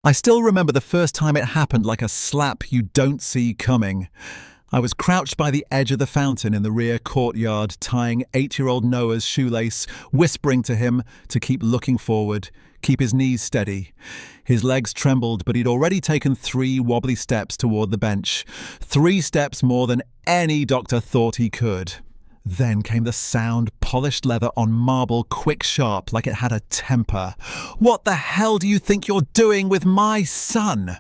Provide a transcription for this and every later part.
I still remember the first time it happened like a slap you don't see coming. I was crouched by the edge of the fountain in the rear courtyard, tying 8-year-old Noah's shoelace, whispering to him to keep looking forward, keep his knees steady. His legs trembled, but he'd already taken 3 wobbly steps toward the bench. 3 steps more than any doctor thought he could. Then came the sound, polished leather on marble, quick sharp, like it had a temper. What the hell do you think you're doing with my son?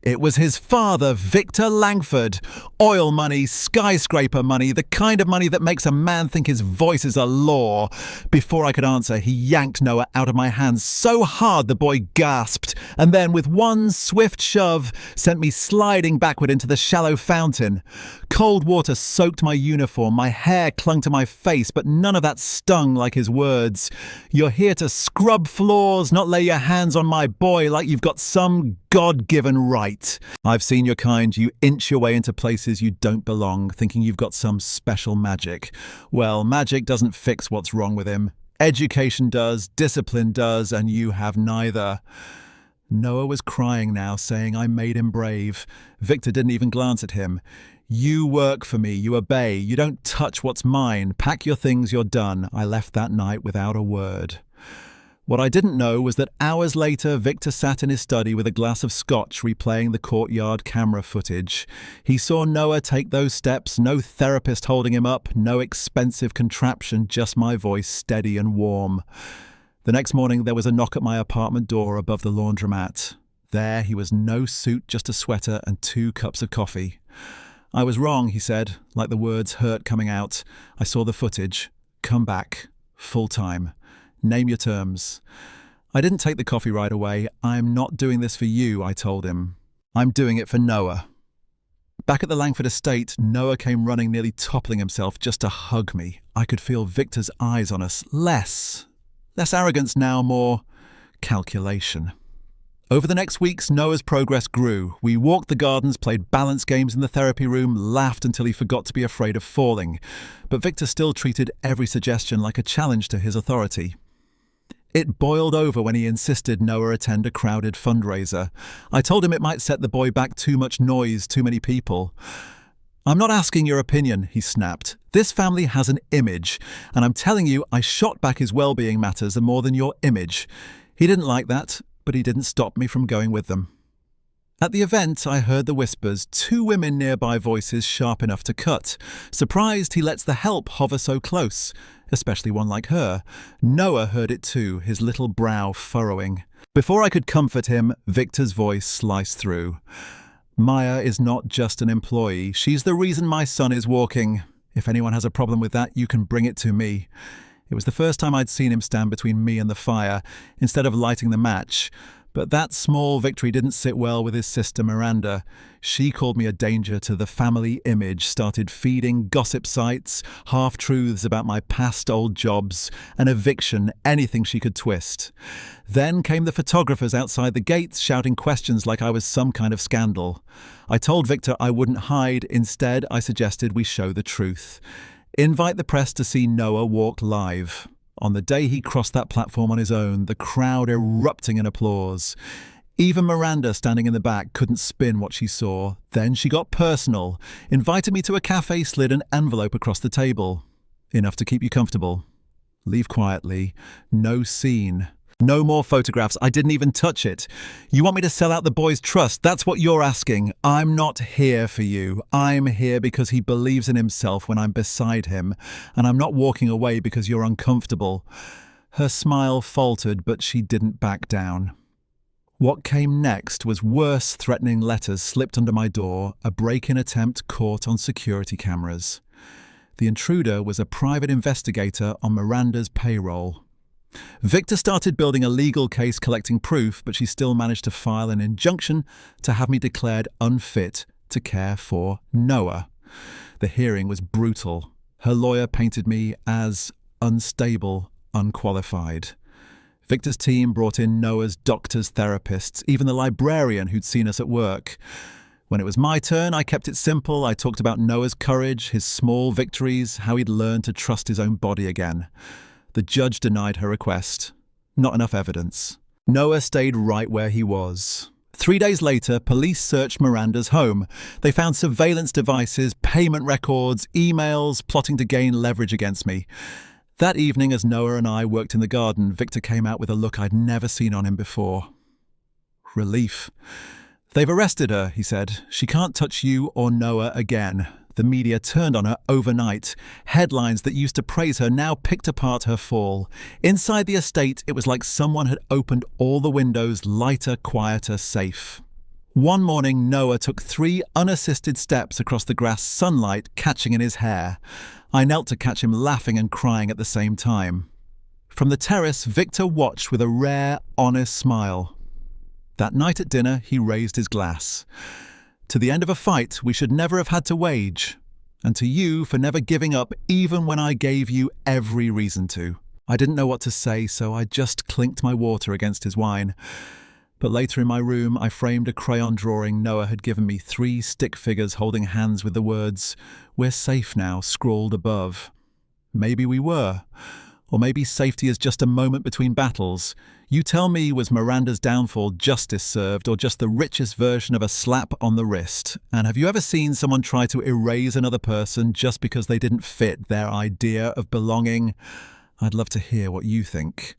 It was his father, Victor Langford. Oil money, skyscraper money, the kind of money that makes a man think his voice is a law. Before I could answer, he yanked Noah out of my hands so hard the boy gasped, and then with one swift shove, sent me sliding backward into the shallow fountain. Cold water soaked my uniform, my hair clung to my face, but none of that stung like his words. You're here to scrub floors, not lay your hands on my boy like you've got some God-given right. I've seen your kind. You inch your way into places you don't belong, thinking you've got some special magic. Well, magic doesn't fix what's wrong with him. Education does, discipline does, and you have neither. Noah was crying now, saying I made him brave. Victor didn't even glance at him. You work for me, you obey, you don't touch what's mine. Pack your things, you're done. I left that night without a word. What I didn't know was that hours later, Victor sat in his study with a glass of scotch replaying the courtyard camera footage. He saw Noah take those steps, no therapist holding him up, no expensive contraption, just my voice steady and warm. The next morning, there was a knock at my apartment door above the laundromat. There, he was no suit, just a sweater and 2 cups of coffee. I was wrong, he said, like the words hurt coming out. I saw the footage. Come back. Full time. Name your terms. I didn't take the coffee right away. I'm not doing this for you, I told him. I'm doing it for Noah. Back at the Langford estate, Noah came running, nearly toppling himself just to hug me. I could feel Victor's eyes on us. Less arrogance now, more calculation. Over the next weeks, Noah's progress grew. We walked the gardens, played balance games in the therapy room, laughed until he forgot to be afraid of falling. But Victor still treated every suggestion like a challenge to his authority. It boiled over when he insisted Noah attend a crowded fundraiser. I told him it might set the boy back, too much noise, too many people. I'm not asking your opinion, he snapped. This family has an image, and I'm telling you I shot back his well-being matters more than your image. He didn't like that, but he didn't stop me from going with them. At the event, I heard the whispers, 2 women nearby, voices sharp enough to cut. Surprised he lets the help hover so close, especially one like her. Noah heard it too, his little brow furrowing. Before I could comfort him, Victor's voice sliced through. Maya is not just an employee. She's the reason my son is walking. If anyone has a problem with that, you can bring it to me. It was the first time I'd seen him stand between me and the fire, instead of lighting the match. But that small victory didn't sit well with his sister Miranda. She called me a danger to the family image, started feeding gossip sites, half-truths about my past old jobs, an eviction, anything she could twist. Then came the photographers outside the gates shouting questions like I was some kind of scandal. I told Victor I wouldn't hide. Instead, I suggested we show the truth. Invite the press to see Noah walk live. On the day he crossed that platform on his own, the crowd erupting in applause. Even Miranda, standing in the back, couldn't spin what she saw. Then she got personal, invited me to a cafe, slid an envelope across the table. Enough to keep you comfortable. Leave quietly. No scene. No more photographs. I didn't even touch it. You want me to sell out the boy's trust? That's what you're asking. I'm not here for you. I'm here because he believes in himself when I'm beside him, and I'm not walking away because you're uncomfortable. Her smile faltered, but she didn't back down. What came next was worse. Threatening letters slipped under my door, a break-in attempt caught on security cameras. The intruder was a private investigator on Miranda's payroll. Victor started building a legal case collecting proof, but she still managed to file an injunction to have me declared unfit to care for Noah. The hearing was brutal. Her lawyer painted me as unstable, unqualified. Victor's team brought in Noah's doctors, therapists, even the librarian who'd seen us at work. When it was my turn, I kept it simple. I talked about Noah's courage, his small victories, how he'd learned to trust his own body again. The judge denied her request. Not enough evidence. Noah stayed right where he was. 3 days later, police searched Miranda's home. They found surveillance devices, payment records, emails, plotting to gain leverage against me. That evening, as Noah and I worked in the garden, Victor came out with a look I'd never seen on him before. Relief. "They've arrested her," he said. "She can't touch you or Noah again." The media turned on her overnight. Headlines that used to praise her now picked apart her fall. Inside the estate, it was like someone had opened all the windows, lighter, quieter, safe. One morning, Noah took 3 unassisted steps across the grass, sunlight catching in his hair. I knelt to catch him laughing and crying at the same time. From the terrace, Victor watched with a rare, honest smile. That night at dinner, he raised his glass. To the end of a fight we should never have had to wage, and to you for never giving up even when I gave you every reason to. I didn't know what to say, so I just clinked my water against his wine. But later in my room, I framed a crayon drawing Noah had given me, 3 stick figures holding hands with the words, "We're safe now," scrawled above. Maybe we were. Or maybe safety is just a moment between battles. You tell me, was Miranda's downfall justice served or just the richest version of a slap on the wrist? And have you ever seen someone try to erase another person just because they didn't fit their idea of belonging? I'd love to hear what you think.